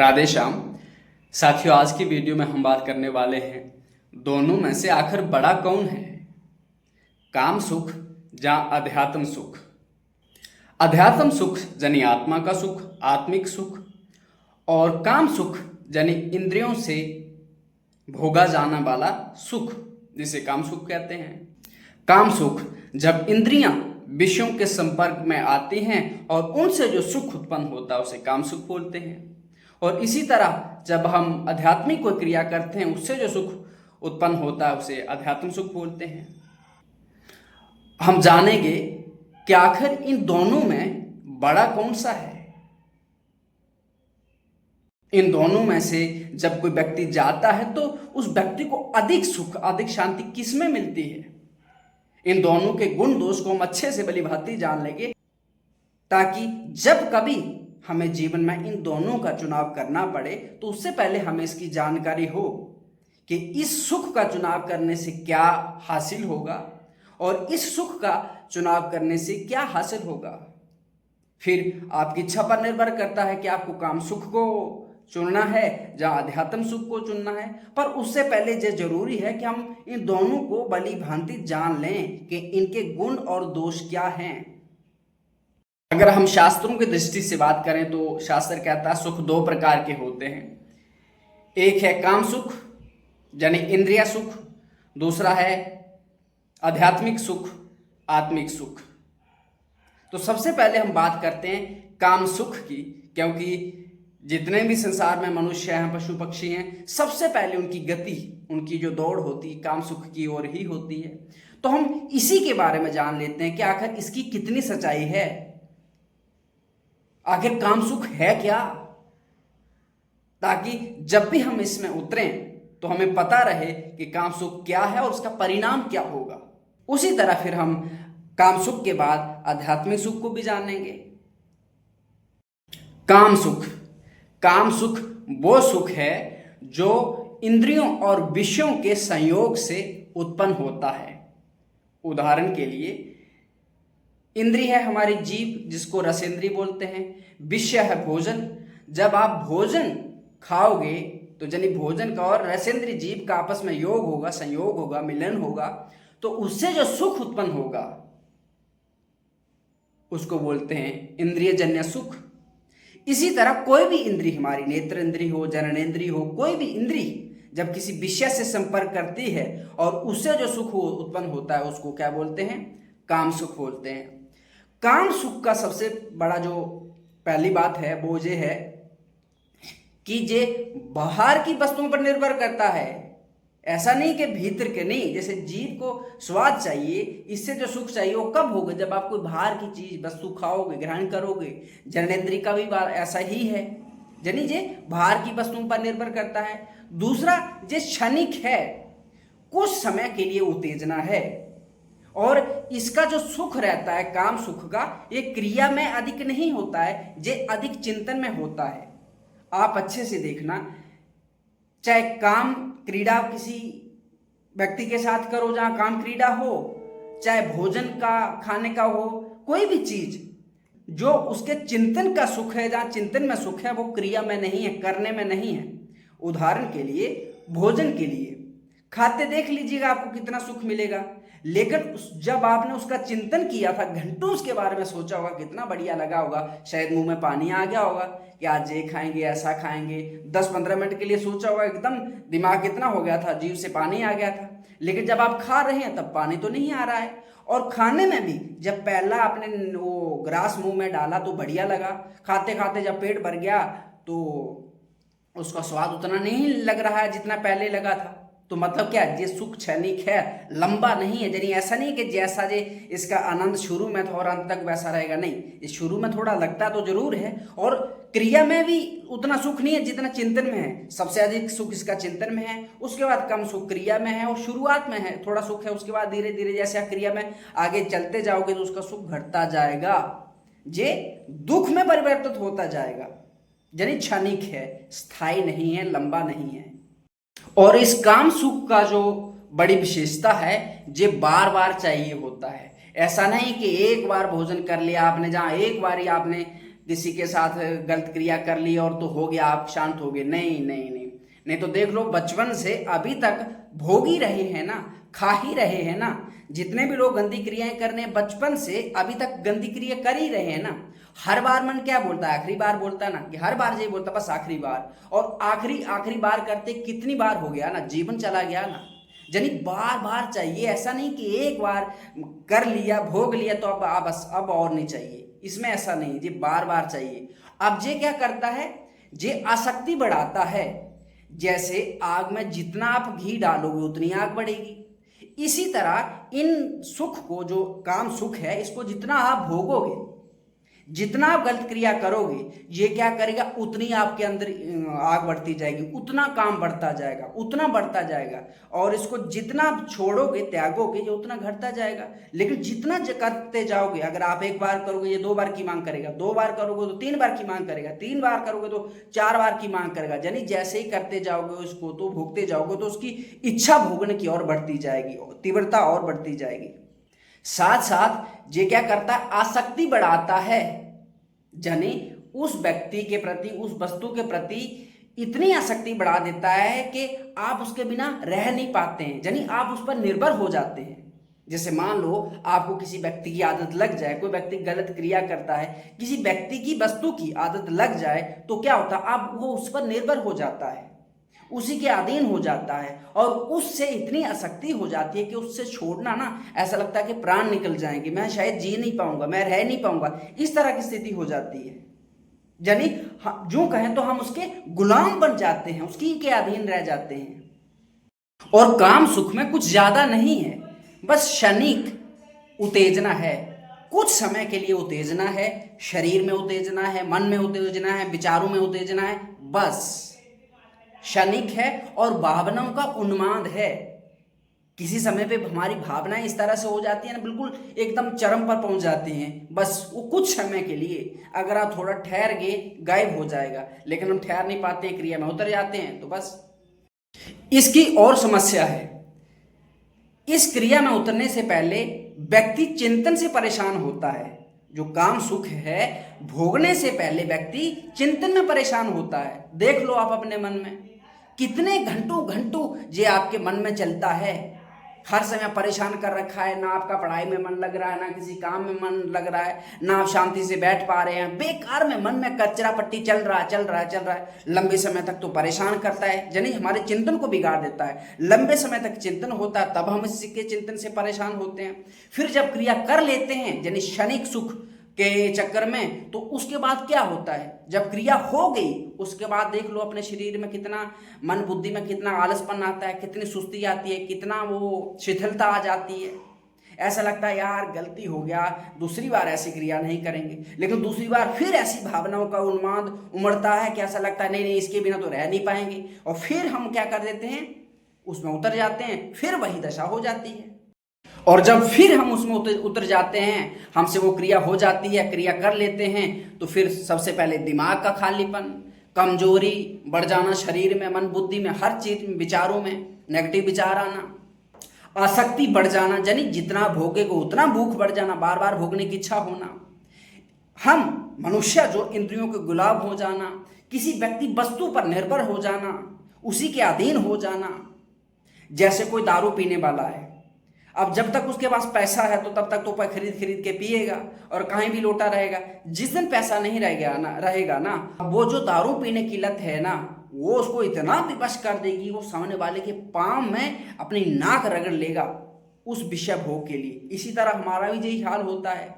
राधे श्याम। साथियों, आज की वीडियो में हम बात करने वाले हैं दोनों में से आखिर बड़ा कौन है, काम सुख या अध्यात्म सुख। अध्यात्म सुख यानी आत्मा का सुख, आत्मिक सुख, और काम सुख यानी इंद्रियों से भोगा जाने वाला सुख, जिसे काम सुख कहते हैं। काम सुख जब इंद्रियां विषयों के संपर्क में आती हैं और उनसे जो सुख उत्पन्न होता है उसे काम सुख बोलते हैं। और इसी तरह जब हम आध्यात्मिक कोई क्रिया करते हैं उससे जो सुख उत्पन्न होता है उसे अध्यात्म सुख बोलते हैं। हम जानेंगे कि आखिर इन दोनों में बड़ा कौन सा है। इन दोनों में से जब कोई व्यक्ति जाता है तो उस व्यक्ति को अधिक सुख, अधिक शांति किसमें मिलती है। इन दोनों के गुण दोष को हम अच्छे से भली भांति जान लेंगे, ताकि जब कभी हमें जीवन में इन दोनों का चुनाव करना पड़े तो उससे पहले हमें इसकी जानकारी हो कि इस सुख का चुनाव करने से क्या हासिल होगा और इस सुख का चुनाव करने से क्या हासिल होगा। फिर आपकी इच्छा पर निर्भर करता है कि आपको काम सुख को चुनना है या अध्यात्म सुख को चुनना है। पर उससे पहले ये जरूरी है कि हम इन दोनों को भली भांति जान लें कि इनके गुण और दोष क्या हैं। अगर हम शास्त्रों की दृष्टि से बात करें तो शास्त्र कहता है सुख दो प्रकार के होते हैं। एक है काम सुख यानी इंद्रिय सुख, दूसरा है आध्यात्मिक सुख, आत्मिक सुख। तो सबसे पहले हम बात करते हैं काम सुख की, क्योंकि जितने भी संसार में मनुष्य हैं, पशु पक्षी हैं, सबसे पहले उनकी गति, उनकी जो दौड़ होती है काम सुख की ओर ही होती है। तो हम इसी के बारे में जान लेते हैं कि आखिर इसकी कितनी सच्चाई है, आखिर काम सुख है क्या, ताकि जब भी हम इसमें उतरें तो हमें पता रहे कि काम सुख क्या है और उसका परिणाम क्या होगा। उसी तरह फिर हम काम सुख के बाद आध्यात्मिक सुख को भी जानेंगे। काम सुख, काम सुख वो सुख है जो इंद्रियों और विषयों के संयोग से उत्पन्न होता है। उदाहरण के लिए, इंद्रिय है हमारी जीभ, जिसको रसेंद्रिय बोलते हैं। विषय है भोजन। जब आप भोजन खाओगे तो यानी भोजन का और रसेंद्रिय जीभ का आपस में योग होगा, संयोग होगा, मिलन होगा, तो उससे जो सुख उत्पन्न होगा उसको बोलते हैं इंद्रियजन्य सुख। इसी तरह कोई भी इंद्रिय, हमारी नेत्र इंद्रिय हो, जननेंद्रिय हो, कोई भी इंद्रिय जब किसी विषय से संपर्क करती है और उससे जो सुख उत्पन्न होता है उसको क्या बोलते हैं, काम सुख बोलते हैं। काम सुख का सबसे बड़ा जो पहली बात है वो ये है कि ये बाहर की वस्तुओं पर निर्भर करता है। ऐसा नहीं कि भीतर के नहीं। जैसे जीभ को स्वाद चाहिए, इससे जो सुख चाहिए वो कब होगा, जब आप कोई बाहर की चीज वस्तु खाओगे, ग्रहण करोगे। जननेंद्रिय का भी बात ऐसा ही है, यानी ये बाहर की वस्तुओं पर निर्भर करता है। दूसरा ये क्षणिक है, कुछ समय के लिए उत्तेजना है, और इसका जो सुख रहता है काम सुख का, ये क्रिया में अधिक नहीं होता है, ये अधिक चिंतन में होता है। आप अच्छे से देखना, चाहे काम क्रीड़ा किसी व्यक्ति के साथ करो जहां काम क्रीड़ा हो, चाहे भोजन का खाने का हो, कोई भी चीज जो उसके चिंतन का सुख है, जहां चिंतन में सुख है, वो क्रिया में नहीं है, करने में नहीं है। उदाहरण के लिए भोजन के लिए खाते देख लीजिएगा आपको कितना सुख मिलेगा, लेकिन जब आपने उसका चिंतन किया था, घंटों उसके बारे में सोचा होगा, कितना बढ़िया लगा होगा, शायद मुंह में पानी आ गया होगा कि आज ये खाएंगे, ऐसा खाएंगे। 10-15 मिनट के लिए सोचा होगा, एकदम दिमाग कितना हो गया था, जीभ से पानी आ गया था। लेकिन जब आप खा रहे हैं तब पानी तो नहीं आ रहा है। और खाने में भी जब पहला आपने वो ग्रास मुंह में डाला तो बढ़िया लगा, खाते खाते जब पेट भर गया तो उसका स्वाद उतना नहीं लग रहा है जितना पहले लगा था। तो मतलब क्या, ये सुख क्षणिक है, लंबा नहीं है। यानी ऐसा नहीं कि जैसा जे इसका आनंद शुरू में था और अंत तक वैसा रहेगा, नहीं। इस शुरू में थोड़ा लगता तो जरूर है, और क्रिया में भी उतना सुख नहीं है जितना चिंतन में है। सबसे अधिक सुख इसका चिंतन में है, उसके बाद कम सुख क्रिया में है, और शुरुआत में है थोड़ा सुख है, उसके बाद धीरे धीरे जैसे आप क्रिया में आगे चलते जाओगे तो उसका सुख घटता जाएगा, ये दुख में परिवर्तित होता जाएगा। यानी क्षणिक है, स्थायी नहीं है, लंबा नहीं है। और इस काम सुख का जो बड़ी विशेषता है, ये बार बार चाहिए होता है। ऐसा नहीं कि एक बार भोजन कर लिया आपने, जहां एक बार ही आपने किसी के साथ गलत क्रिया कर ली और तो हो गया, आप शांत हो गए। नहीं नहीं नहीं नहीं, तो देख लो बचपन से अभी तक भोग ही रहे हैं ना, खा ही रहे हैं ना। जितने भी लोग गंदी क्रियाएं करने बचपन से अभी तक गंदी क्रिया कर ही रहे हैं ना। हर बार मन क्या बोलता है, आखिरी बार बोलता है ना, कि हर बार यही बोलता बस आखिरी बार, और आखिरी आखिरी बार करते कितनी बार हो गया ना, जीवन चला गया ना। यानी बार बार चाहिए, ऐसा नहीं कि एक बार कर लिया भोग लिया तो अब बस अब और नहीं चाहिए, इसमें ऐसा नहीं जी, बार बार चाहिए। अब ये क्या करता है, ये आसक्ति बढ़ाता है। जैसे आग में जितना आप घी डालोगे उतनी आग बढ़ेगी। इसी तरह इन सुख को, जो काम सुख है, इसको जितना आप भोगोगे, जितना आप गलत क्रिया करोगे, ये क्या करेगा, उतनी आपके अंदर आग बढ़ती जाएगी, उतना काम बढ़ता जाएगा, उतना बढ़ता जाएगा। और इसको जितना आप छोड़ोगे, त्यागोगे, ये उतना घटता जाएगा। लेकिन जितना करते जाओगे, अगर आप एक बार करोगे ये 2 बार की मांग करेगा, 2 बार करोगे तो 3 बार की मांग करेगा, 3 बार करोगे तो 4 बार की मांग करेगा। यानी जैसे ही करते जाओगे उसको, तो भोगते जाओगे, तो उसकी इच्छा भोगने की ओर बढ़ती जाएगी, तीव्रता और बढ़ती जाएगी। साथ साथ ये क्या करता है, आसक्ति बढ़ाता है। यानी उस व्यक्ति के प्रति, उस वस्तु के प्रति इतनी आसक्ति बढ़ा देता है कि आप उसके बिना रह नहीं पाते हैं, यानी आप उस पर निर्भर हो जाते हैं। जैसे मान लो आपको किसी व्यक्ति की आदत लग जाए, कोई व्यक्ति गलत क्रिया करता है, किसी व्यक्ति की वस्तु की आदत लग जाए, तो क्या होता है, आप वो उस पर निर्भर हो जाता है, उसी के अधीन हो जाता है, और उससे इतनी आसक्ति हो जाती है कि उससे छोड़ना ना, ऐसा लगता है कि प्राण निकल जाएंगे, मैं शायद जी नहीं पाऊंगा, मैं रह नहीं पाऊंगा, इस तरह की स्थिति हो जाती है। यानी जो कहें तो हम उसके गुलाम बन जाते हैं, उसकी के अधीन रह जाते हैं। और काम सुख में कुछ ज्यादा नहीं है, बस क्षणिक उत्तेजना है, कुछ समय के लिए उत्तेजना है, शरीर में उत्तेजना है, मन में उत्तेजना है, विचारों में उत्तेजना है, बस क्षणिक है। और भावनाओं का उन्माद है। किसी समय पे हमारी भावनाएं इस तरह से हो जाती है ना, बिल्कुल एकदम चरम पर पहुंच जाती हैं, बस वो कुछ समय के लिए, अगर आप थोड़ा ठहर गए गायब हो जाएगा। लेकिन हम ठहर नहीं पाते हैं, क्रिया में उतर जाते हैं, तो बस इसकी और समस्या है। इस क्रिया में उतरने से पहले व्यक्ति चिंतन से परेशान होता है। जो काम सुख है, भोगने से पहले व्यक्ति चिंतन में परेशान होता है। देख लो आप अपने मन में, कितने घंटों घंटों ये आपके मन में चलता है, हर समय परेशान कर रखा है। ना आपका पढ़ाई में मन लग रहा है, ना किसी काम में मन लग रहा है, ना आप शांति से बैठ पा रहे हैं, बेकार में मन में कचरा पट्टी चल रहा है, लंबे समय तक तो परेशान करता है, यानी हमारे चिंतन को बिगाड़ देता है। लंबे समय तक चिंतन होता है, तब हम इसके चिंतन से परेशान होते हैं। फिर जब क्रिया कर लेते हैं, यानी क्षणिक सुख के चक्कर में, तो उसके बाद क्या होता है, जब क्रिया हो गई उसके बाद देख लो अपने शरीर में कितना, मन बुद्धि में कितना आलसपन आता है, कितनी सुस्ती आती है, कितना वो शिथिलता आ जाती है। ऐसा लगता है यार गलती हो गया, दूसरी बार ऐसी क्रिया नहीं करेंगे। लेकिन दूसरी बार फिर ऐसी भावनाओं का उन्माद उमड़ता है कि ऐसा लगता है नहीं नहीं, इसके बिना तो रह नहीं पाएंगे, और फिर हम क्या कर देते हैं, उसमें उतर जाते हैं, फिर वही दशा हो जाती है। और जब फिर हम उसमें उतर जाते हैं, हमसे वो क्रिया हो जाती है, क्रिया कर लेते हैं, तो फिर सबसे पहले दिमाग का खालीपन, कमजोरी बढ़ जाना, शरीर में, मन बुद्धि में, हर चीज में, विचारों में नेगेटिव विचार आना, आसक्ति बढ़ जाना, यानी जितना भोगेगा उतना भूख बढ़ जाना, बार बार भोगने की इच्छा होना, हम मनुष्य जो इंद्रियों के गुलाम हो जाना, किसी व्यक्ति वस्तु पर निर्भर हो जाना, उसी के अधीन हो जाना। जैसे कोई दारू पीने वाला है, अब जब तक उसके पास पैसा है तो तब तक तो खरीद खरीद के पिएगा और कहीं भी लोटा रहेगा। जिस दिन पैसा नहीं रहेगा ना, वो जो दारू पीने की लत है ना, वो उसको इतना विवश कर देगी, वो सामने वाले के पांव में अपनी नाक रगड़ लेगा उस विषय भोग के लिए। इसी तरह हमारा भी यही हाल होता है।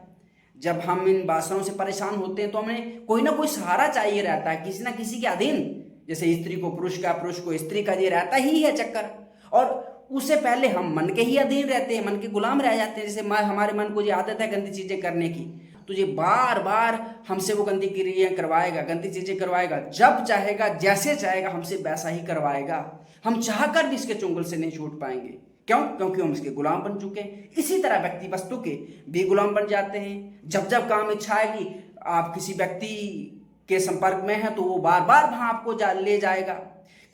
जब हम इन वासनाओं से परेशान होते हैं तो हमें कोई ना कोई सहारा चाहिए रहता है, किसी ना किसी के अधीन। जैसे स्त्री को पुरुष का, पुरुष को स्त्री का, ये रहता ही है चक्कर। और उससे पहले हम मन के ही अधीन रहते हैं, मन के गुलाम रह जाते हैं। जैसे हमारे मन को ये आदत है गंदी चीजें करने की, तो ये बार बार हमसे वो गंदी क्रियाएं करवाएगा, गंदी चीजें करवाएगा, जब चाहेगा, जैसे चाहेगा हमसे वैसा ही करवाएगा। हम चाहकर भी इसके चुंगल से नहीं छूट पाएंगे। क्यों? क्योंकि हम इसके गुलाम बन चुके हैं। इसी तरह व्यक्ति वस्तु के भी गुलाम बन जाते हैं। जब जब काम इच्छा आएगी, आप किसी व्यक्ति के संपर्क में हैं तो वो बार बार वहां आपको ले जाएगा।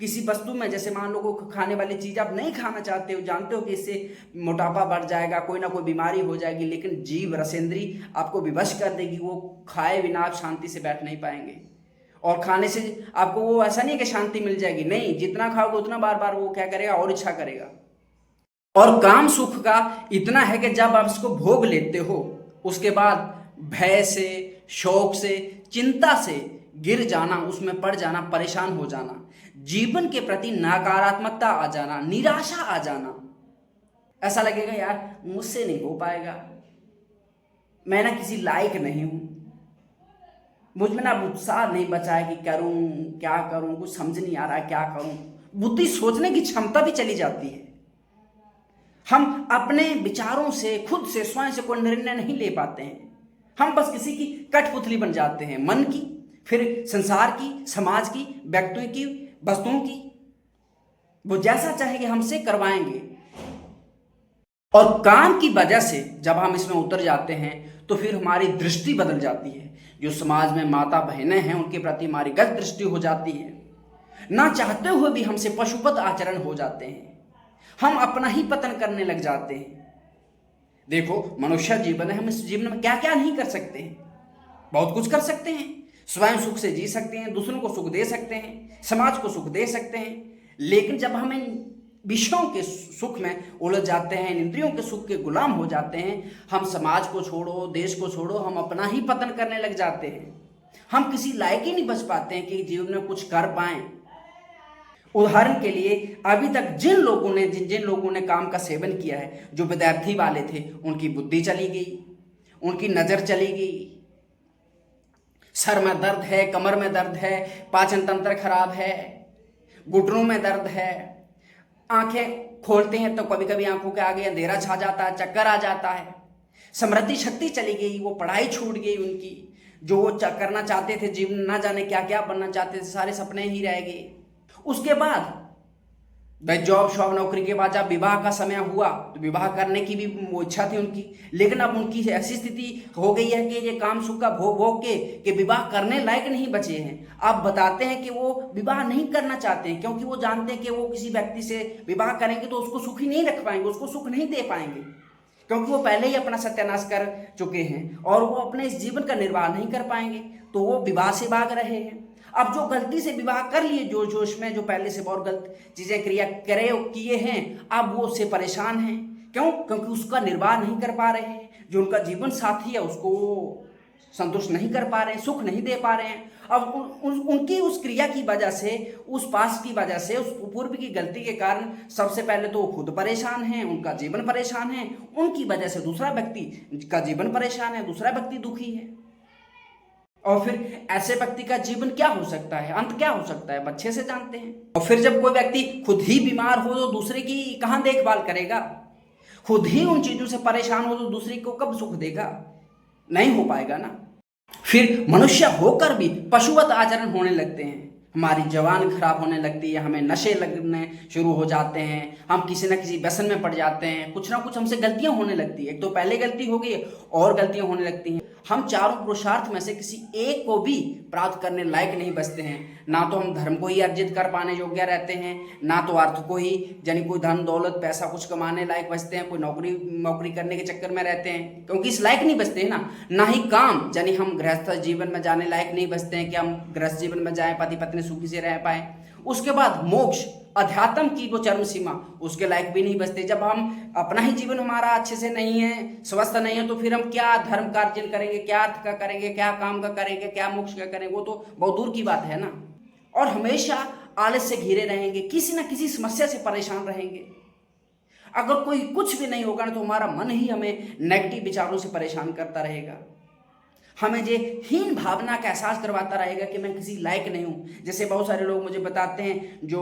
किसी वस्तु में, जैसे मान लो कोई खाने वाली चीज़ आप नहीं खाना चाहते हो, जानते हो कि इससे मोटापा बढ़ जाएगा, कोई ना कोई बीमारी हो जाएगी, लेकिन जीव रसेंद्री आपको विवश कर देगी, वो खाए बिना आप शांति से बैठ नहीं पाएंगे। और खाने से आपको वो ऐसा नहीं है कि शांति मिल जाएगी, नहीं, जितना खाओगे उतना बार बार वो क्या करेगा, और इच्छा करेगा। और काम सुख का इतना है कि जब आप इसको भोग लेते हो उसके बाद भय से, शोक से, चिंता से गिर जाना, उसमें पड़ जाना, परेशान हो जाना, जीवन के प्रति नकारात्मकता आ जाना, निराशा आ जाना, ऐसा लगेगा यार मुझसे नहीं हो पाएगा, मैं ना किसी लायक नहीं हूं, मुझ में ना उत्साह नहीं बचा है कि करूं क्या करूं, कुछ समझ नहीं आ रहा है क्या करूं, बुद्धि सोचने की क्षमता भी चली जाती है। हम अपने विचारों से, खुद से, स्वयं से कोई निर्णय नहीं ले पाते हैं, हम बस किसी की कठपुतली बन जाते हैं, मन की, फिर संसार की, समाज की, व्यक्तियों की, वस्तुओं की, वो जैसा चाहेंगे हमसे करवाएंगे। और काम की वजह से जब हम इसमें उतर जाते हैं तो फिर हमारी दृष्टि बदल जाती है, जो समाज में माता बहनें हैं उनके प्रति हमारी गलत दृष्टि हो जाती है, ना चाहते हुए भी हमसे पशुपत आचरण हो जाते हैं, हम अपना ही पतन करने लग जाते हैं। देखो मनुष्य जीवन है, हम इस जीवन में क्या क्या नहीं कर सकते हैं, बहुत कुछ कर सकते हैं, स्वयं सुख से जी सकते हैं, दूसरों को सुख दे सकते हैं, समाज को सुख दे सकते हैं, लेकिन जब हम इन विषयों के सुख में उलझ जाते हैं, इंद्रियों के सुख के गुलाम हो जाते हैं, हम समाज को छोड़ो, देश को छोड़ो, हम अपना ही पतन करने लग जाते हैं, हम किसी लायक ही नहीं बच पाते हैं कि जीवन में कुछ कर पाएं। उदाहरण के लिए अभी तक जिन लोगों ने काम का सेवन किया है, जो विद्यार्थी वाले थे, उनकी बुद्धि चली गई, उनकी नजर चली गई, सर में दर्द है, कमर में दर्द है, पाचन तंत्र खराब है, घुटनों में दर्द है, आंखें खोलते हैं तो कभी कभी आंखों के आगे अंधेरा छा जाता है, चक्कर आ जाता है, स्मृति शक्ति चली गई, वो पढ़ाई छूट गई उनकी, जो वो करना चाहते थे जीवन, ना जाने क्या क्या बनना चाहते थे, सारे सपने ही रह गए। उसके बाद भाई जॉब शॉब नौकरी के बाद जब विवाह का समय हुआ तो विवाह करने की भी वो इच्छा थी उनकी, लेकिन अब उनकी ऐसी स्थिति हो गई है कि ये काम सुख का भोग भोग के विवाह करने लायक नहीं बचे हैं। आप बताते हैं कि वो विवाह नहीं करना चाहते हैं, क्योंकि वो जानते हैं कि वो किसी व्यक्ति से विवाह करेंगे तो उसको सुखी नहीं रख पाएंगे, उसको सुख नहीं दे पाएंगे, क्योंकि वो पहले ही अपना सत्यानाश कर चुके हैं और वो अपने इस जीवन का निर्वाह नहीं कर पाएंगे, तो वो विवाह से भाग रहे हैं। अब जो गलती से विवाह कर लिए, जो जोश में, जो पहले से बहुत गलत चीजें क्रिया किए हैं, अब वो उससे परेशान हैं। क्यों? क्योंकि उसका निर्वाह नहीं कर पा रहे हैं, जो उनका जीवन साथी है उसको संतुष्ट नहीं कर पा रहे हैं, सुख नहीं दे पा रहे हैं। अब उनकी उस क्रिया की वजह से, उस पास की वजह से, उस पूर्व की गलती के कारण सबसे पहले तो खुद परेशान हैं, उनका जीवन परेशान है, उनकी वजह से दूसरा व्यक्ति का जीवन परेशान है, दूसरा व्यक्ति दुखी है। और फिर ऐसे व्यक्ति का जीवन क्या हो सकता है, अंत क्या हो सकता है, अच्छे से जानते हैं। और फिर जब कोई व्यक्ति खुद ही बीमार हो तो दूसरे की कहां देखभाल करेगा, खुद ही उन चीजों से परेशान हो तो दूसरे को कब सुख देगा, नहीं हो पाएगा ना। फिर मनुष्य होकर भी पशुवत आचरण होने लगते हैं, हमारी जवान खराब होने लगती है, हमें नशे लगने शुरू हो जाते हैं, हम किसी न किसी व्यसन में पड़ जाते हैं, कुछ ना कुछ हमसे गलतियां होने लगती है। एक तो पहले गलती हो गई और गलतियां होने लगती हैं। हम चारों पुरुषार्थ में से किसी एक को भी प्राप्त करने लायक नहीं बचते हैं। ना तो हम धर्म को ही अर्जित कर पाने योग्य रहते हैं, ना तो अर्थ को ही, यानी कोई धन दौलत पैसा कुछ कमाने लायक बचते हैं, कोई नौकरी करने के चक्कर में रहते हैं, क्योंकि इस लायक नहीं बचते हैं ना ही काम, यानी हम गृहस्थ जीवन में जाने लायक नहीं बचते हैं कि हम गृहस्थ जीवन में जाएं, पति पत्नी सुखी से रह पाए। उसके बाद मोक्ष, अध्यात्म की वो चरम सीमा, उसके लायक भी नहीं बचते। जब हम अपना ही जीवन हमारा अच्छे से नहीं है, स्वस्थ नहीं है, तो फिर हम क्या धर्म का अर्जन करेंगे, क्या अर्थ का करेंगे, क्या काम का करेंगे, क्या मोक्ष का करेंगे, वो तो बहुत दूर की बात है ना। और हमेशा आलस से घिरे रहेंगे, किसी ना किसी समस्या से परेशान रहेंगे। अगर कोई कुछ भी नहीं होगा ना तो हमारा मन ही हमें नेगेटिव विचारों से परेशान करता रहेगा, हमें ये हीन भावना का एहसास करवाता रहेगा कि मैं किसी लायक नहीं हूँ। जैसे बहुत सारे लोग मुझे बताते हैं जो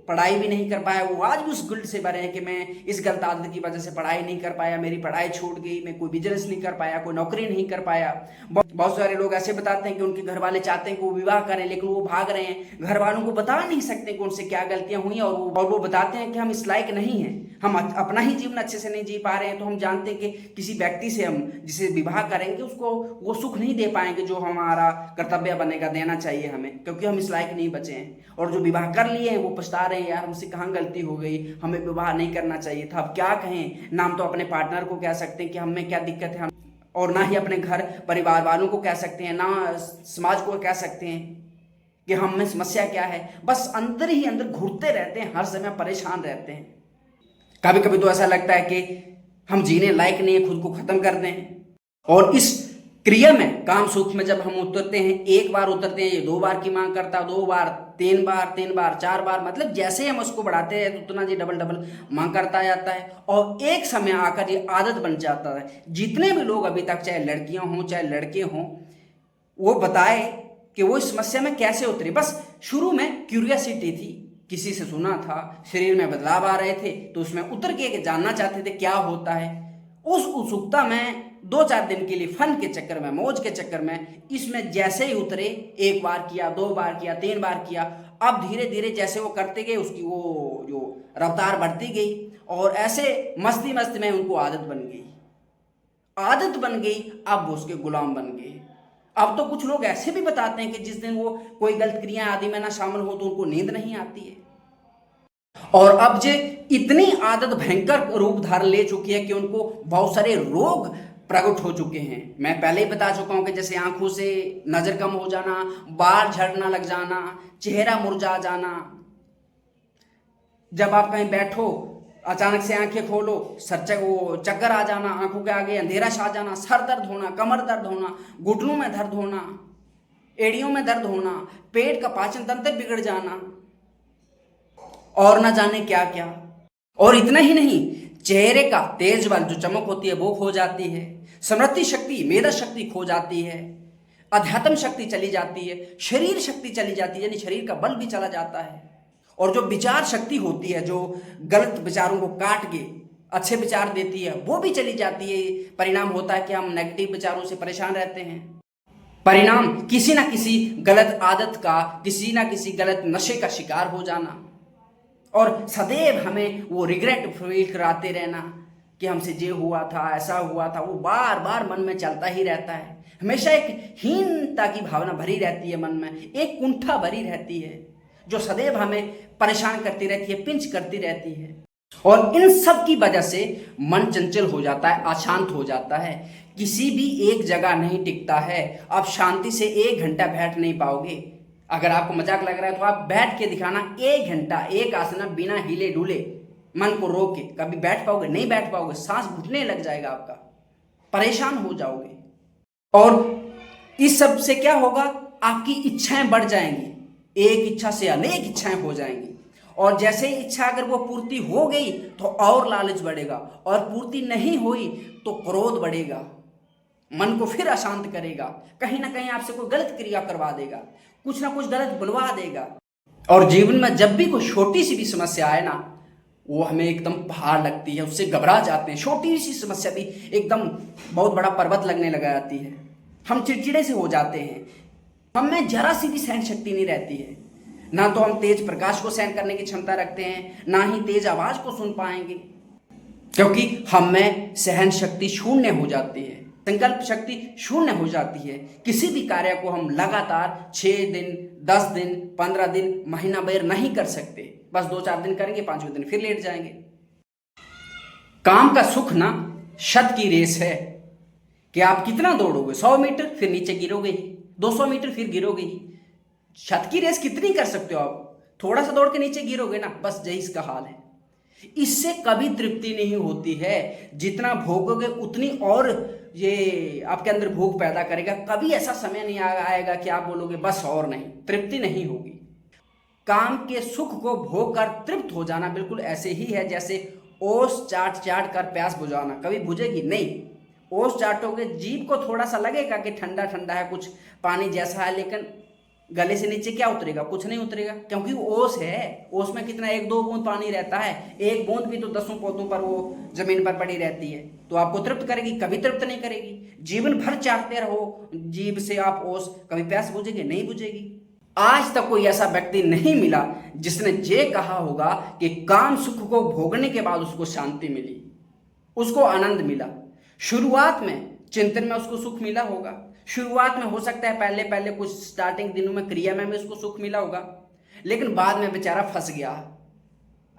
पढ़ाई भी नहीं कर पाया, वो आज भी उस गिल्ट से भरे हैं कि मैं इस गलत आदत की वजह से पढ़ाई नहीं कर पाया, मेरी पढ़ाई छूट गई, मैं कोई बिजनेस नहीं कर पाया, कोई नौकरी नहीं कर पाया। बहुत सारे लोग ऐसे बताते हैं कि उनके घर वाले चाहते हैं कि वो विवाह करें, लेकिन वो भाग रहे हैं, घर वालों को बता नहीं सकते कि उनसे क्या गलतियां हुई, और वो बताते हैं कि हम इस लायक नहीं हैं, हम अपना ही जीवन अच्छे से नहीं जी पा रहे हैं। तो हम जानते हैं कि किसी व्यक्ति से हम जिसे विवाह करेंगे उसको वो सुख नहीं दे पाएंगे जो हमारा कर्तव्य बनेगा, देना चाहिए हमें, क्योंकि हम इस लायक नहीं बचे हैं। और जो विवाह कर लिए हैं वो पछता रहे हैं, यार हमसे कहाँ गलती हो गई, हमें विवाह नहीं करना चाहिए था। अब क्या कहें, नाम तो अपने पार्टनर को कह सकते हैं कि हमें क्या दिक्कत है, और ना ही अपने घर परिवार वालों को कह सकते हैं, ना समाज को कह सकते हैं कि हम में समस्या क्या है। बस अंदर ही अंदर घुटते रहते हैं, हर समय परेशान रहते हैं। कभी कभी तो ऐसा लगता है कि हम जीने लायक नहीं है, खुद को खत्म कर दें। और इस क्रिया में, काम सुख में जब हम उतरते हैं, एक बार उतरते हैं ये 2 बार की मांग करता, 2 बार, 3 बार, 3 बार, 4 बार, मतलब जैसे ही हम उसको बढ़ाते हैं तो उतना जी डबल डबल मांग करता जाता है। और एक समय आकर ये आदत बन जाता है। जितने भी लोग अभी तक, चाहे लड़कियां हों चाहे लड़के हों, वो बताए कि वो इस समस्या में कैसे उतरे। बस शुरू में क्यूरियोसिटी थी, किसी से सुना था, शरीर में बदलाव आ रहे थे तो उसमें उतर के जानना चाहते थे क्या होता है। उस उत्सुकता में 2-4 दिन के लिए, फन के चक्कर में, मौज के चक्कर में, इसमें जैसे ही उतरे, 1 बार किया, 2 बार किया, 3 बार किया, अब धीरे धीरे जैसे वो करते गए उसकी वो जो रफ्तार बढ़ती गई, और ऐसे मस्ती मस्ती में उनको आदत बन गई। आदत बन गई, अब वो उसके गुलाम बन गए। अब तो कुछ लोग ऐसे भी बताते हैं कि जिस दिन वो कोई गलत क्रिया आदि में ना शामिल हो तो उनको नींद नहीं आती है। और अब जे इतनी आदत भयंकर रूप धारण ले चुकी है कि उनको बहुत सारे रोग प्रकट हो चुके हैं। मैं पहले ही बता चुका हूं कि जैसे आंखों से नजर कम हो जाना, बाल झड़ना लग जाना, चेहरा मुरझा जाना, जब आप कहीं बैठो अचानक से आंखें खोलो, चक्कर आ जाना, आंखों के आगे अंधेरा छा जाना, सर दर्द होना, कमर दर्द होना, घुटनों में दर्द होना, एड़ियों में दर्द होना, पेट का पाचन तंत्र बिगड़ जाना, और ना जाने क्या क्या। और इतना ही नहीं, चेहरे का तेज बल, जो चमक होती है वो खो जाती है, स्मृति शक्ति, मेधा शक्ति खो जाती है, अध्यात्म शक्ति चली जाती है, शरीर शक्ति चली जाती है, यानी शरीर का बल भी चला जाता है। और जो विचार शक्ति होती है, जो गलत विचारों को काट के अच्छे विचार देती है, वो भी चली जाती है। परिणाम होता है कि हम नेगेटिव विचारों से परेशान रहते हैं। परिणाम किसी ना किसी गलत आदत का, किसी ना किसी गलत नशे का शिकार हो जाना, और सदैव हमें वो रिग्रेट फील कराते रहना कि हमसे ये हुआ था, ऐसा हुआ था। वो बार बार मन में चलता ही रहता है। हमेशा एक हीनता की भावना भरी रहती है मन में, एक कुंठा भरी रहती है जो सदैव हमें परेशान करती रहती है, पिंच करती रहती है। और इन सब की वजह से मन चंचल हो जाता है, अशांत हो जाता है, किसी भी एक जगह नहीं टिकता है। आप शांति से 1 घंटा बैठ नहीं पाओगे। अगर आपको मजाक लग रहा है तो आप बैठ के दिखाना 1 घंटा, एक आसना बिना हिले डुले, मन को रोक के। कभी बैठ पाओगे? नहीं बैठ पाओगे, सांस घुटने लग जाएगा आपका, परेशान हो जाओगे। और इस सब से क्या होगा, आपकी इच्छाएं बढ़ जाएंगी, एक इच्छा से अनेक इच्छाएं हो जाएंगी। और जैसे ही इच्छा अगर वो पूर्ति हो गई तो और लालच बढ़ेगा, और पूर्ति नहीं हुई तो क्रोध बढ़ेगा, मन को फिर अशांत करेगा, कहीं ना कहीं आपसे कोई गलत क्रिया करवा देगा, कुछ ना कुछ गलत बुलवा देगा। और जीवन में जब भी कोई छोटी सी भी समस्या आए ना, वो हमें एकदम पहाड़ लगती है, उससे घबरा जाते हैं। छोटी सी समस्या भी एकदम बहुत बड़ा पर्वत लगने लग जाती है, हम चिड़चिड़े से हो जाते हैं, हम में जरा सी भी सहन शक्ति नहीं रहती है। ना तो हम तेज प्रकाश को सहन करने की क्षमता रखते हैं, ना ही तेज आवाज को सुन पाएंगे, क्योंकि हम में सहन शक्ति शून्य हो जाती है, संकल्प शक्ति शून्य हो जाती है। किसी भी कार्य को हम लगातार 6 दिन, 10 दिन, 15 दिन, महीना भर नहीं कर सकते। बस 2-4 दिन करेंगे, 5वें दिन फिर लेट जाएंगे। काम का सुख ना शत की रेस है कि आप कितना दौड़ोगे, 100 मीटर फिर नीचे गिरोगे ही, 200 मीटर फिर गिरोगे ही। शत की रेस कितनी कर सकते हो आप? थोड़ा सा दौड़ के नीचे गिरोगे ना, बस यही इसका हाल है। इससे कभी तृप्ति नहीं होती है, जितना भोगोगे उतनी और ये आपके अंदर भूख पैदा करेगा। कभी ऐसा समय नहीं आएगा कि आप बोलोगे बस और नहीं, तृप्ति नहीं होगी। काम के सुख को भोग कर तृप्त हो जाना बिल्कुल ऐसे ही है जैसे ओस चाट चाट कर प्यास बुझाना। कभी बुझेगी नहीं, ओस चाटोगे, जीभ को थोड़ा सा लगेगा कि ठंडा ठंडा है, कुछ पानी जैसा है, लेकिन गले से नीचे क्या उतरेगा? कुछ नहीं उतरेगा, क्योंकि वो ओस है। ओस में कितना 1-2 बूंद पानी रहता है, 1 बूंद भी तो 10 पौधों पर वो जमीन पर पड़ी रहती है, तो आपको तृप्त करेगी? कभी तृप्त नहीं करेगी। जीवन भर चाटते रहो जीभ से आप ओस, कभी प्यास बुझेगी? नहीं बुझेगी। आज तक कोई ऐसा व्यक्ति नहीं मिला जिसने ये कहा होगा कि काम सुख को भोगने के बाद उसको शांति मिली, उसको आनंद मिला। शुरुआत में चिंतन में उसको सुख मिला होगा, शुरुआत में हो सकता है पहले पहले कुछ स्टार्टिंग दिनों में क्रिया में भी उसको सुख मिला होगा, लेकिन बाद में बेचारा फंस गया।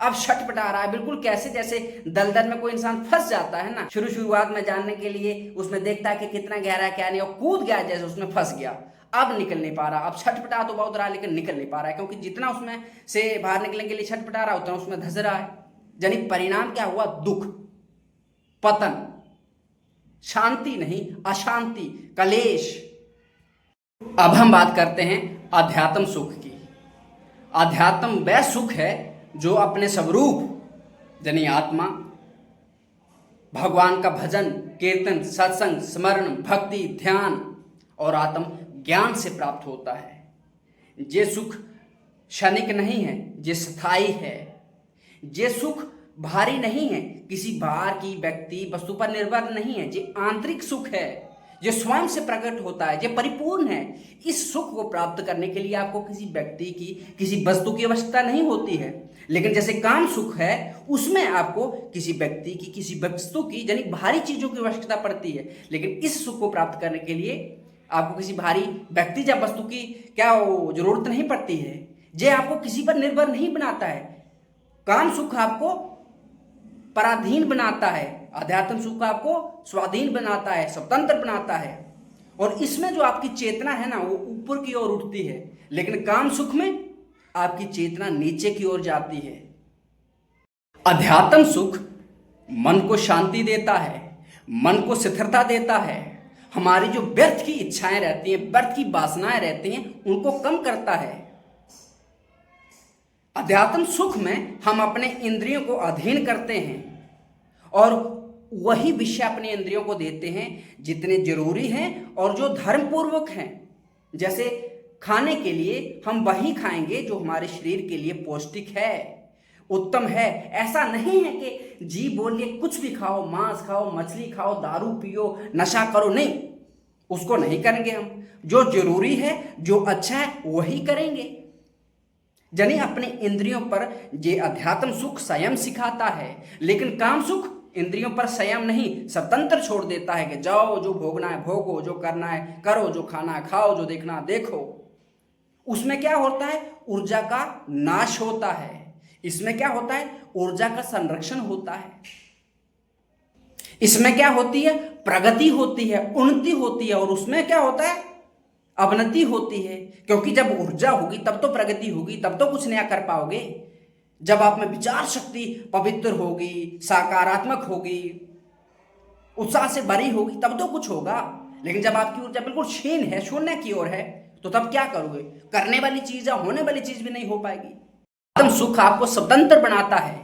अब छटपटा रहा है, बिल्कुल कैसे जैसे दलदल में कोई इंसान फंस जाता है ना, शुरुआत में जानने के लिए उसमें देखता है कि कितना गहरा है क्या नहीं, और कूद गया जैसे उसमें फंस गया, अब निकल नहीं पा रहा। अब छटपटा तो बहुत रहा है लेकिन निकल नहीं पा रहा है, क्योंकि जितना उसमें से बाहर निकलने के लिए छटपटा रहा उतना उसमें धंस रहा है। यानी परिणाम क्या हुआ? दुख, पतन, शांति नहीं अशांति, कलेश। अब हम बात करते हैं अध्यात्म सुख की। अध्यात्म वह सुख है जो अपने स्वरूप यानी आत्मा, भगवान का भजन, कीर्तन, सत्संग, स्मरण, भक्ति, ध्यान और आत्म ज्ञान से प्राप्त होता है। ये सुख क्षणिक नहीं है, ये स्थायी है। ये सुख भारी नहीं है, किसी बाहर की व्यक्ति वस्तु पर निर्भर नहीं है। ये आंतरिक सुख है, ये स्वयं से प्रकट होता है, ये परिपूर्ण है। इस सुख को प्राप्त करने के लिए आपको किसी व्यक्ति की, किसी वस्तु की आवश्यकता नहीं होती है। लेकिन जैसे काम सुख है, उसमें आपको किसी व्यक्ति की, किसी वस्तु की यानी भारी चीजों की आवश्यकता पड़ती है। लेकिन इस सुख को प्राप्त करने के लिए आपको किसी भारी व्यक्ति या वस्तु की क्या जरूरत नहीं पड़ती है। ये आपको किसी पर निर्भर नहीं बनाता है। काम सुख आपको पराधीन बनाता है, अध्यात्म सुख आपको स्वाधीन बनाता है, स्वतंत्र बनाता है। और इसमें जो आपकी चेतना है ना, वो ऊपर की ओर उठती है। लेकिन काम सुख में आपकी चेतना नीचे की ओर जाती है। अध्यात्म सुख मन को शांति देता है, मन को स्थिरता देता है। हमारी जो व्यर्थ की इच्छाएं रहती हैं, व्यर्थ की वासनाएं रहती हैं, उनको कम करता है। अध्यात्म सुख में हम अपने इंद्रियों को अधीन करते हैं और वही विषय अपने इंद्रियों को देते हैं जितने जरूरी हैं और जो धर्मपूर्वक हैं। जैसे खाने के लिए हम वही खाएंगे जो हमारे शरीर के लिए पौष्टिक है, उत्तम है। ऐसा नहीं है कि जी बोलिए कुछ भी खाओ, मांस खाओ, मछली खाओ, दारू पियो, नशा करो, नहीं, उसको नहीं करेंगे हम। जो जरूरी है, जो अच्छा है, वही करेंगे। यानी अपने इंद्रियों पर ये अध्यात्म सुख संयम सिखाता है। लेकिन काम सुख इंद्रियों पर संयम नहीं, स्वतंत्र छोड़ देता है कि जाओ, जो भोगना है भोगो, जो करना है करो, जो खाना है खाओ, जो देखना है देखो। उसमें क्या होता है? ऊर्जा का नाश होता है। इसमें क्या होता है? ऊर्जा का संरक्षण होता है। इसमें क्या होती है? प्रगति होती है, उन्नति होती है। और उसमें क्या होता है? अवनति होती है। क्योंकि जब ऊर्जा होगी तब तो प्रगति होगी, तब तो कुछ नया कर पाओगे। जब आप में विचार शक्ति पवित्र होगी, सकारात्मक होगी, उत्साह से भरी होगी, तब तो कुछ होगा। लेकिन जब आपकी ऊर्जा बिल्कुल क्षीण है, शून्य की ओर है, तो तब क्या करोगे? करने वाली चीज या होने वाली चीज भी नहीं हो पाएगी। आत्म सुख आपको स्वतंत्र बनाता है।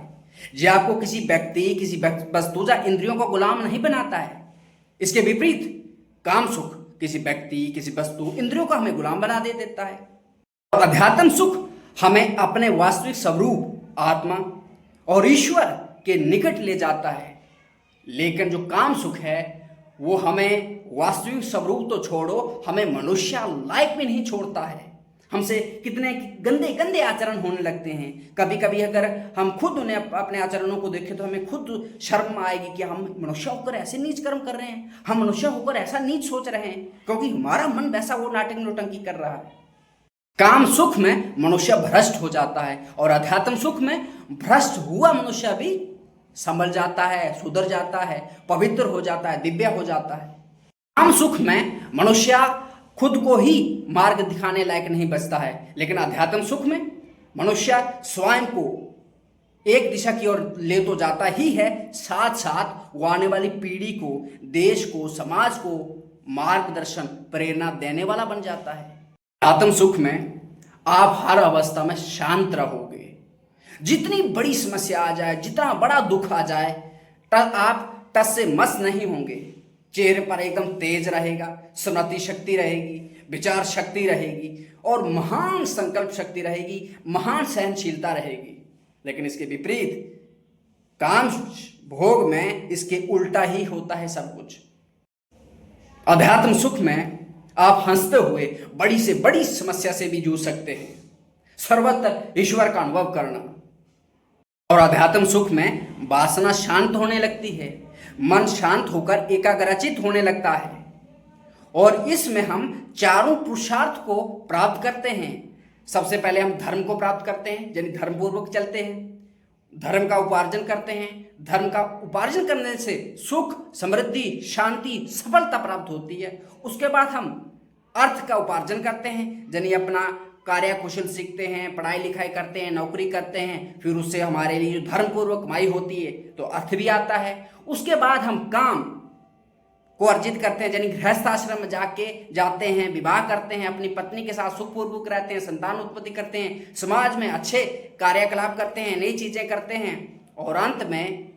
ये आपको किसी व्यक्ति, किसी वस्तु या इंद्रियों को गुलाम नहीं बनाता है। इसके विपरीत काम सुख किसी व्यक्ति, किसी वस्तु, इंद्रियों को हमें गुलाम बना दे देता है। और अध्यात्म सुख हमें अपने वास्तविक स्वरूप, आत्मा और ईश्वर के निकट ले जाता है। लेकिन जो काम सुख है वो हमें वास्तविक स्वरूप तो छोड़ो, हमें मनुष्य लायक भी नहीं छोड़ता है। हमसे कितने गंदे गंदे आचरण होने लगते हैं। कभी कभी अगर हम खुद उन्हें अपने आचरणों को देखें तो हमें खुद शर्म आएगी कि हम मनुष्य होकर ऐसे नीच कर्म कर रहे हैं, हम मनुष्य होकर ऐसा नीच सोच रहे हैं, क्योंकि हमारा मन वैसा वो नाटक नौटंकी कर रहा है। काम सुख में मनुष्य भ्रष्ट हो जाता है और अध्यात्म सुख में भ्रष्ट हुआ मनुष्य भी संभल जाता है, सुधर जाता है, पवित्र हो जाता है, दिव्य हो जाता है। काम सुख में मनुष्य खुद को ही मार्ग दिखाने लायक नहीं बचता है, लेकिन अध्यात्म सुख में मनुष्य स्वयं को एक दिशा की ओर ले तो जाता ही है, साथ साथ वो आने वाली पीढ़ी को, देश को, समाज को मार्गदर्शन, प्रेरणा देने वाला बन जाता है। आत्म सुख में आप हर अवस्था में शांत रहोगे। जितनी बड़ी समस्या आ जाए, जितना बड़ा दुख आ जाए, आप टस से मस नहीं होंगे। चेहरे पर एकदम तेज रहेगा, स्मृति शक्ति रहेगी, विचार शक्ति रहेगी और महान संकल्प शक्ति रहेगी, महान सहनशीलता रहेगी। लेकिन इसके विपरीत काम भोग में इसके उल्टा ही होता है सब कुछ। अध्यात्म सुख में आप हंसते हुए बड़ी से बड़ी समस्या से भी जूझ सकते हैं, सर्वत्र ईश्वर का अनुभव करना। और अध्यात्म सुख में वासना शांत होने लगती है, मन शांत होकर एकाग्रचित होने लगता है और इसमें हम चारों पुरुषार्थ को प्राप्त करते हैं। सबसे पहले हम धर्म को प्राप्त करते हैं, यानी धर्म पूर्वक चलते हैं, धर्म का उपार्जन करते हैं। धर्म का उपार्जन करने से सुख, समृद्धि, शांति, सफलता प्राप्त होती है। उसके बाद हम अर्थ का उपार्जन करते हैं, यानी अपना कार्य कुशल सीखते हैं, पढ़ाई लिखाई करते हैं, नौकरी करते हैं, फिर उससे हमारे लिए जो धर्म पूर्वक कमाई होती है तो अर्थ भी आता है। उसके बाद हम काम को अर्जित करते हैं, यानी गृहस्थ आश्रम में जाते हैं, विवाह करते हैं, अपनी पत्नी के साथ सुखपूर्वक रहते हैं, संतान उत्पत्ति करते हैं, समाज में अच्छे कार्यकलाप करते हैं, नई चीजें करते हैं और अंत में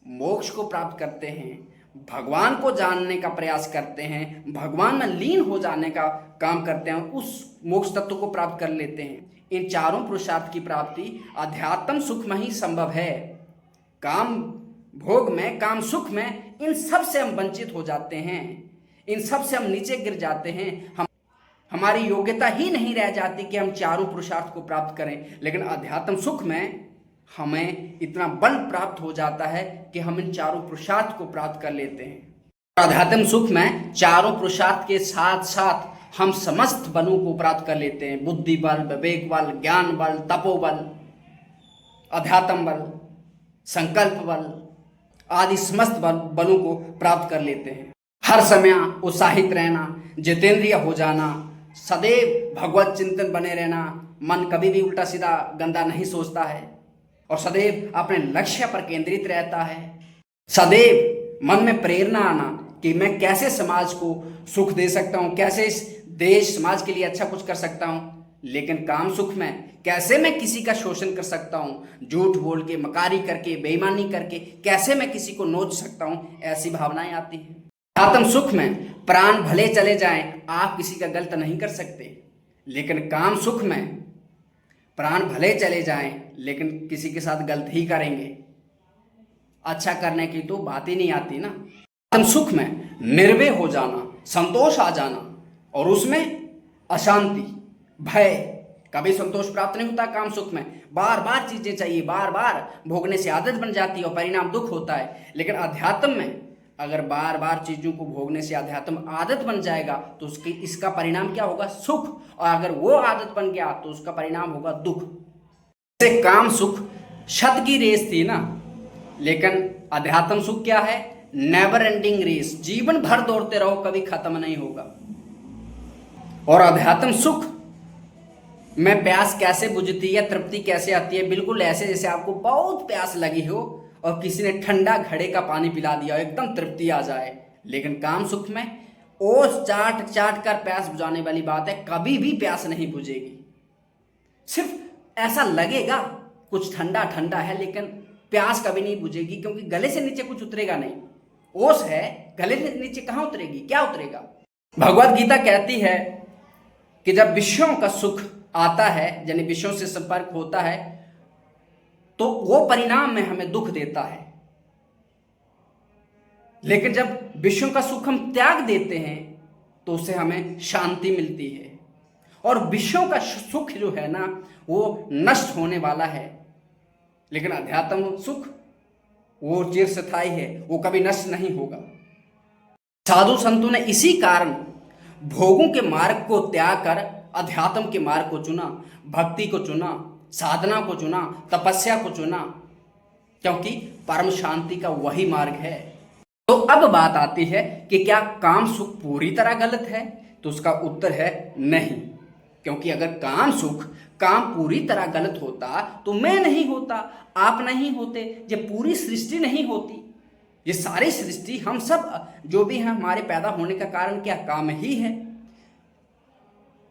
मोक्ष को प्राप्त करते हैं। भगवान को जानने का प्रयास करते हैं, भगवान में लीन हो जाने का काम करते हैं, उस मोक्ष तत्व को प्राप्त कर लेते हैं। इन चारों पुरुषार्थ की प्राप्ति अध्यात्म सुख में ही संभव है। काम भोग में, काम सुख में, इन सब से हम वंचित हो जाते हैं, इन सब से हम नीचे गिर जाते हैं। हमारी योग्यता ही नहीं रह जाती कि हम चारों पुरुषार्थ को प्राप्त करें। लेकिन अध्यात्म सुख में हमें इतना बल प्राप्त हो जाता है कि हम इन चारों पुरुषार्थ को प्राप्त कर लेते हैं। अध्यात्म सुख में चारों पुरुषार्थ के साथ साथ हम समस्त बलों को प्राप्त कर लेते हैं। बुद्धि बल, विवेक बल, ज्ञान बल, तपोबल, अध्यात्म बल, संकल्प बल आदि समस्त बलों को प्राप्त कर लेते हैं। हर समय उत्साहित रहना, जितेंद्रिय हो जाना, सदैव भगवत चिंतन बने रहना, मन कभी भी उल्टा सीधा गंदा नहीं सोचता है और सदैव अपने लक्ष्य पर केंद्रित रहता है। सदैव मन में प्रेरणा आना कि मैं कैसे समाज को सुख दे सकता हूँ, कैसे इस देश समाज के लिए अच्छा कुछ कर सकता हूँ। लेकिन काम सुख में कैसे मैं किसी का शोषण कर सकता हूँ, झूठ बोल के, मकारी करके, बेईमानी करके कैसे मैं किसी को नोच सकता हूँ, ऐसी भावनाएं आती हैं। आत्म सुख में प्राण भले चले जाएं, आप किसी का गलत नहीं कर सकते। लेकिन काम सुख में प्राण भले चले जाएं लेकिन किसी के साथ गलत ही करेंगे, अच्छा करने की तो बात ही नहीं आती ना। आत्म सुख में निर्भय हो जाना, संतोष आ जाना और उसमें अशांति, भय, कभी संतोष प्राप्त नहीं होता। काम सुख में बार बार चीजें चाहिए, बार बार भोगने से आदत बन जाती है और परिणाम दुख होता है। लेकिन अध्यात्म में अगर बार बार चीजों को भोगने से अध्यात्म आदत बन जाएगा तो उसकी इसका परिणाम क्या होगा? सुख। और अगर वो आदत बन गया तो उसका परिणाम होगा दुख। जैसे काम सुख शत की रेस थी ना, लेकिन अध्यात्म सुख क्या है? नेवर एंडिंग रेस, जीवन भर दौड़ते रहो, कभी खत्म नहीं होगा। और अध्यात्म सुख में प्यास कैसे बुझती है, तृप्ति कैसे आती है? बिल्कुल ऐसे जैसे आपको बहुत प्यास लगी हो और किसी ने ठंडा घड़े का पानी पिला दिया हो, एकदम तृप्ति आ जाए। लेकिन काम सुख में ओस चाट चाट कर प्यास बुझाने वाली बात है, कभी भी प्यास नहीं बुझेगी। सिर्फ ऐसा लगेगा कुछ ठंडा ठंडा है, लेकिन प्यास कभी नहीं बुझेगी, क्योंकि गले से नीचे कुछ उतरेगा नहीं। ओस है, गले से नीचे कहां उतरेगी, क्या उतरेगा? भगवत गीता कहती है कि जब विषयों का सुख आता है, यानी विषयों से संपर्क होता है, तो वो परिणाम में हमें दुख देता है। लेकिन जब विषयों का सुख हम त्याग देते हैं तो उससे हमें शांति मिलती है। और विषयों का सुख जो है ना, वो नष्ट होने वाला है, लेकिन अध्यात्म सुख वो चिरस्थायी है, वो कभी नष्ट नहीं होगा। साधु संतों ने इसी कारण भोगों के मार्ग को त्याग कर अध्यात्म के मार्ग को चुना, भक्ति को चुना, साधना को चुना, तपस्या को चुना, क्योंकि परम शांति का वही मार्ग है। तो अब बात आती है कि क्या काम सुख पूरी तरह गलत है? तो उसका उत्तर है नहीं, क्योंकि अगर काम पूरी तरह गलत होता तो मैं नहीं होता, आप नहीं होते, ये पूरी सृष्टि नहीं होती। ये सारी सृष्टि, हम सब जो भी हैं, हमारे पैदा होने का कारण क्या? काम ही है।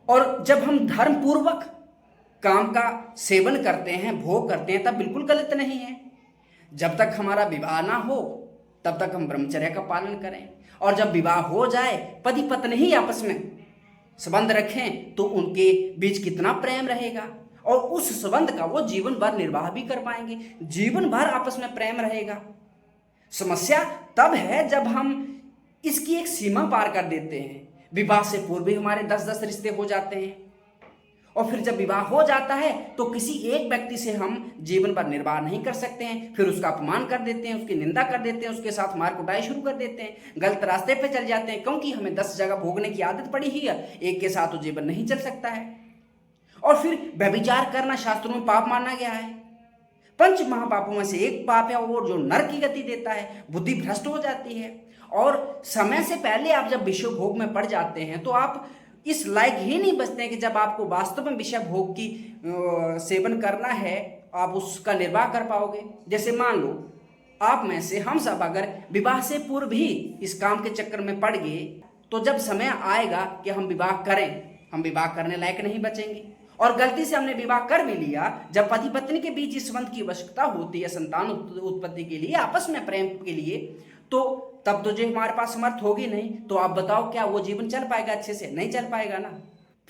और जब हम धर्म पूर्वक काम का सेवन करते हैं, भोग करते हैं, तब बिल्कुल गलत नहीं है। जब तक हमारा विवाह ना हो तब तक हम ब्रह्मचर्य का पालन करें, और जब विवाह हो जाए, पति पत्नी ही आपस में संबंध रखें, तो उनके बीच कितना प्रेम रहेगा और उस संबंध का वो जीवन भर निर्वाह भी कर पाएंगे, जीवन भर आपस में प्रेम रहेगा। समस्या तब है जब हम इसकी एक सीमा पार कर देते हैं। विवाह से पूर्व भी हमारे 10-10 रिश्ते हो जाते हैं और फिर जब विवाह हो जाता है तो किसी एक व्यक्ति से हम जीवन भर निर्वाह नहीं कर सकते हैं, फिर उसका अपमान कर देते हैं, उसकी निंदा कर देते हैं, उसके साथ मार कुटाई शुरू कर देते हैं, गलत रास्ते पे चल जाते हैं, क्योंकि हमें 10 जगह भोगने की आदत पड़ी ही है, एक के साथ तो जीवन नहीं चल सकता है। और फिर व्यभिचार करना शास्त्रों में पाप माना गया है। पंच महापापों में से एक पाप है और जो नरक की गति देता है, बुद्धि भ्रष्ट हो जाती है। और समय से पहले आप जब विषय भोग में पड़ जाते हैं तो आप इस लायक ही नहीं बचते हैं कि जब आपको वास्तव में विषय भोग की सेवन करना है आप उसका निर्वाह कर पाओगे। जैसे मान लो आप में से हम सब अगर विवाह से पूर्व ही इस काम के चक्कर में पड़ गए तो जब समय आएगा कि हम विवाह करें, हम विवाह करने लायक नहीं बचेंगे। और गलती से हमने विवाह कर भी लिया, जब पति पत्नी के बीच इस संबंध की आवश्यकता होती है संतान उत्पत्ति के लिए, आपस में प्रेम के लिए, तो तब तो जो हमारे पास समर्थ होगी नहीं, तो आप बताओ क्या वो जीवन चल पाएगा? अच्छे से नहीं चल पाएगा ना।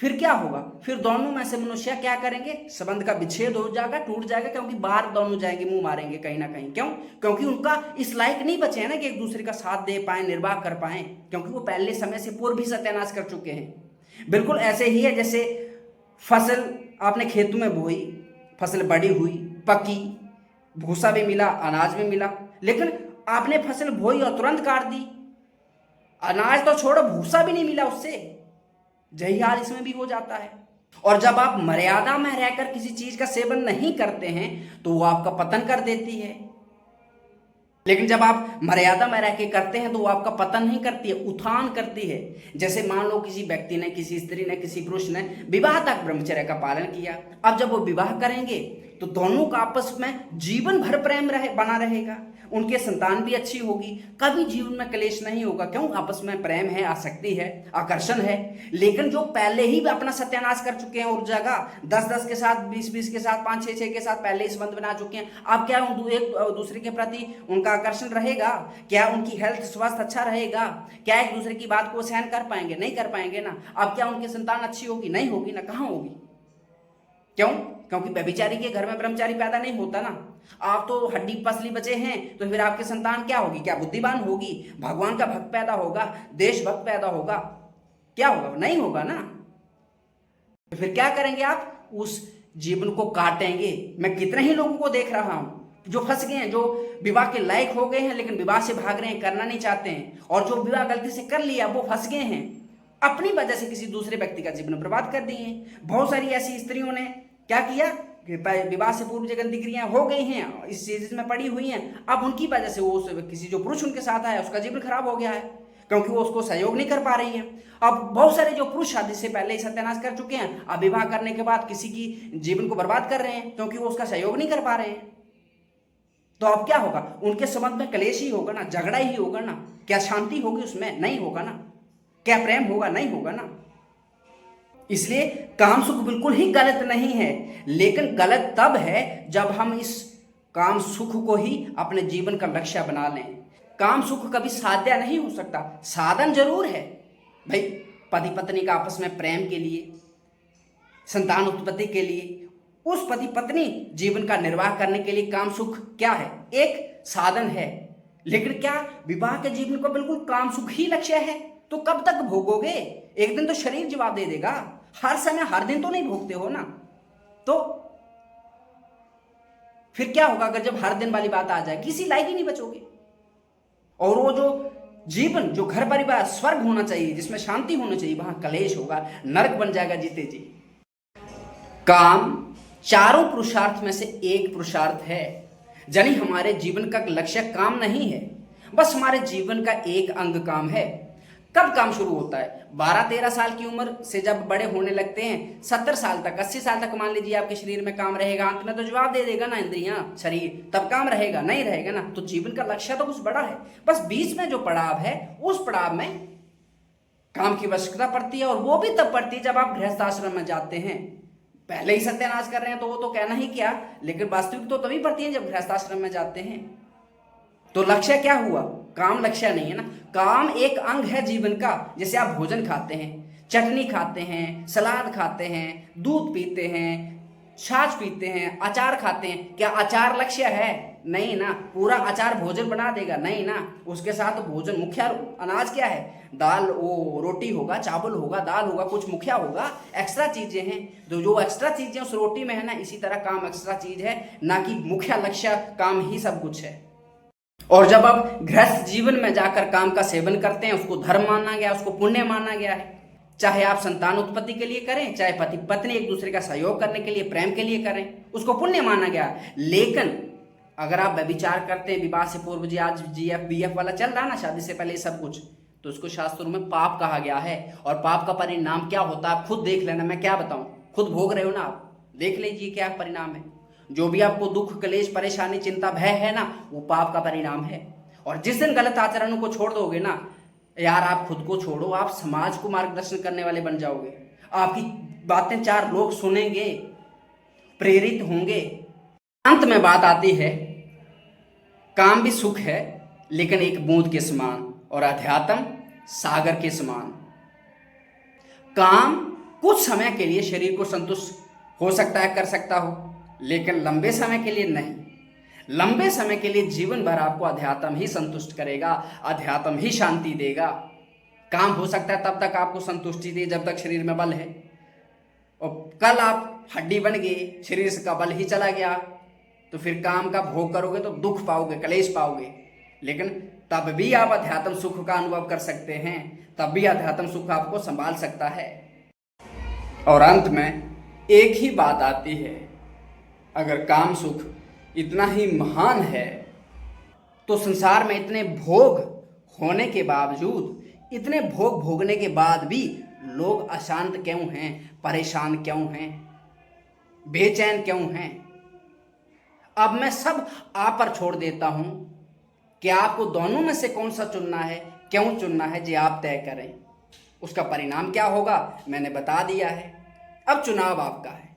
फिर क्या होगा? फिर दोनों में से मनुष्य क्या करेंगे? संबंध का विच्छेद हो जाएगा, टूट जाएगा, क्योंकि बाहर दोनों जाएंगे, मुंह मारेंगे कहीं ना कहीं। क्यों? क्योंकि उनका इस लायक नहीं बचे हैं ना कि एक दूसरे का साथ दे पाए, निर्वाह कर पाए, क्योंकि वो पहले समय से पूर्व भी सत्यानाश कर चुके हैं। बिल्कुल ऐसे ही है जैसे फसल आपने खेतों में बोई, फसल बड़ी हुई, पकी, भूसा भी मिला, अनाज भी मिला, लेकिन आपने फसल बोई और तुरंत काट दी, अनाज तो छोड़ो भूसा भी नहीं मिला उससे। यही हाल इसमें भी हो जाता है। और जब आप मर्यादा में रहकर किसी चीज का सेवन नहीं करते हैं तो वो आपका पतन कर देती है, लेकिन जब आप मर्यादा में रह के करते हैं तो वो आपका पतन नहीं करती है, उत्थान करती है। जैसे मान लो किसी व्यक्ति ने, किसी स्त्री ने, किसी पुरुष ने विवाह तक ब्रह्मचर्य का पालन किया, अब जब वो विवाह करेंगे तो दोनों का आपस में जीवन भर प्रेम बना रहेगा, उनके संतान भी अच्छी होगी, कभी जीवन में क्लेश नहीं होगा। क्यों? आपस में प्रेम है, आसक्ति है, आकर्षण है। लेकिन जो पहले ही अपना सत्यानाश कर चुके हैं और जगह 10-10 के साथ, 20-20 के साथ, 5-6 के साथ पहले ही संबंध बना चुके हैं, अब क्या एक दूसरे के प्रति उनका आकर्षण रहेगा? क्या उनकी हेल्थ, स्वास्थ्य अच्छा रहेगा? क्या एक दूसरे की बात को सहन कर पाएंगे? नहीं कर पाएंगे ना। अब क्या उनकी संतान अच्छी होगी? नहीं होगी ना। कहाँ होगी? क्यों? क्योंकि व्यभिचारी के घर में ब्रह्मचारी पैदा नहीं होता ना। आप तो हड्डी पसली बचे हैं, तो फिर आपकी संतान क्या होगी? क्या बुद्धिमान होगी? भगवान का भक्त पैदा होगा, देशभक्त पैदा होगा? क्या होगा? नहीं होगा ना। तो फिर क्या करेंगे आप? उस जीवन को काटेंगे। मैं कितने ही लोगों को देख रहा हूं जो फंस गए हैं, जो विवाह के लायक हो गए हैं लेकिन विवाह से भाग रहे हैं, करना नहीं चाहते हैं, और जो विवाह गलती से कर लिया वो फंस गए हैं, अपनी वजह से किसी दूसरे व्यक्ति का जीवन बर्बाद कर दिए हैं। बहुत सारी ऐसी स्त्रियों ने क्या किया, विवाह से पूर्व जो गंदी क्रियाएं हो गई हैं, इस चीज में पड़ी हुई हैं, अब उनकी वजह से वो किसी जो पुरुष उनके साथ आया उसका जीवन खराब हो गया है, क्योंकि वो उसको सहयोग नहीं कर पा रही है। अब बहुत सारे जो पुरुष शादी से पहले ही सत्यानाश कर चुके हैं, अब विवाह करने के बाद किसी की जीवन को बर्बाद कर रहे हैं, क्योंकि वो उसका सहयोग नहीं कर पा रहे हैं। तो अब क्या होगा? उनके संबंध में क्लेश ही होगा ना, झगड़ा ही होगा ना। क्या शांति होगी उसमें? नहीं होगा ना। क्या प्रेम होगा? नहीं होगा ना। इसलिए काम सुख बिल्कुल ही गलत नहीं है, लेकिन गलत तब है जब हम इस काम सुख को ही अपने जीवन का लक्ष्य बना लें। काम सुख कभी साध्य नहीं हो सकता, साधन जरूर है भाई। पति पत्नी का आपस में प्रेम के लिए, संतान उत्पत्ति के लिए, उस पति पत्नी जीवन का निर्वाह करने के लिए काम सुख क्या है? एक साधन है। लेकिन क्या विवाह के जीवन को बिल्कुल काम सुख ही लक्ष्य है? तो कब तक भोगोगे? एक दिन तो शरीर जवाब दे देगा। हर समय, हर दिन तो नहीं भोगते हो ना। तो फिर क्या होगा अगर जब हर दिन वाली बात आ जाए? किसी लायक ही नहीं बचोगे। और वो जो जीवन, जो घर परिवार स्वर्ग होना चाहिए, जिसमें शांति होनी चाहिए, वहां कलेश होगा, नरक बन जाएगा जीते जी। काम चारों पुरुषार्थ में से एक पुरुषार्थ है। यानी हमारे जीवन का लक्ष्य काम नहीं है, बस हमारे जीवन का एक अंग काम है। कब काम शुरू होता है? 12-13 साल की उम्र से जब बड़े होने लगते हैं, 70 साल तक, 80 साल तक मान लीजिए आपके शरीर में काम रहेगा। अंत में तो जवाब दे देगा ना इंद्रियां, शरीर, तब काम रहेगा? नहीं रहेगा ना। तो जीवन का लक्ष्य तो कुछ बड़ा है, बस बीच में जो पड़ाव है उस पड़ाव में काम की आवश्यकता पड़ती है। और वो भी तब पड़ती है जब आप गृहस्थ आश्रम में जाते हैं। पहले ही सत्यानाश कर रहे हैं तो वो तो कहना ही क्या, लेकिन वास्तविक तो तभी पड़ती है जब गृहस्थ आश्रम में जाते हैं। तो लक्ष्य क्या हुआ? काम लक्ष्य नहीं है ना। काम एक अंग है जीवन का। जैसे आप भोजन खाते हैं, चटनी खाते हैं, सलाद खाते हैं, दूध पीते हैं, छाछ पीते हैं, अचार खाते हैं, क्या अचार लक्ष्य है? नहीं ना। पूरा अचार भोजन बना देगा? नहीं ना। उसके साथ भोजन मुख्य अनाज क्या है? दाल, वो रोटी होगा, चावल होगा, दाल होगा, कुछ मुखिया होगा, एक्स्ट्रा चीजें हैं। तो जो एक्स्ट्रा चीजें उस रोटी में है ना, इसी तरह काम एक्स्ट्रा चीज है, ना कि मुख्य लक्ष्य काम ही सब कुछ है। और जब आप गृहस्थ जीवन में जाकर काम का सेवन करते हैं, उसको धर्म माना गया, उसको पुण्य माना गया है। चाहे आप संतान उत्पत्ति के लिए करें, चाहे पति पत्नी एक दूसरे का सहयोग करने के लिए, प्रेम के लिए करें, उसको पुण्य माना गया। लेकिन अगर आप व्यभिचार करते हैं, विवाह से पूर्व, जी आज जीएफ बीएफ वाला चल रहा है ना, शादी से पहले ये सब कुछ, तो उसको शास्त्रों में पाप कहा गया है। और पाप का परिणाम क्या होता है आप खुद देख लेना, मैं क्या बताऊं, खुद भोग रहे हो ना आप, देख लीजिए क्या परिणाम है। जो भी आपको दुख, क्लेश, परेशानी, चिंता, भय है ना, वो पाप का परिणाम है। और जिस दिन गलत आचरणों को छोड़ दोगे ना यार, आप खुद को छोड़ो, आप समाज को मार्गदर्शन करने वाले बन जाओगे। आपकी बातें 4 लोग सुनेंगे, प्रेरित होंगे। अंत में बात आती है, काम भी सुख है लेकिन एक बूंद के समान, और अध्यात्म सागर के समान। काम कुछ समय के लिए शरीर को संतुष्ट हो सकता है, कर सकता हो, लेकिन लंबे समय के लिए नहीं। लंबे समय के लिए जीवन भर आपको अध्यात्म ही संतुष्ट करेगा, अध्यात्म ही शांति देगा। काम हो सकता है तब तक आपको संतुष्टि दे जब तक शरीर में बल है, और कल आप हड्डी बन गए, शरीर का बल ही चला गया, तो फिर काम का भोग करोगे तो दुख पाओगे, क्लेश पाओगे। लेकिन तब भी आप अध्यात्म सुख का अनुभव कर सकते हैं, तब भी अध्यात्म सुख आपको संभाल सकता है। और अंत में एक ही बात आती है, अगर काम सुख इतना ही महान है तो संसार में इतने भोग होने के बावजूद, इतने भोग भोगने के बाद भी लोग अशांत क्यों हैं, परेशान क्यों हैं, बेचैन क्यों हैं? अब मैं सब आप पर छोड़ देता हूं कि आपको दोनों में से कौन सा चुनना है, क्यों चुनना है, जी आप तय करें। उसका परिणाम क्या होगा मैंने बता दिया है, अब चुनाव आपका है।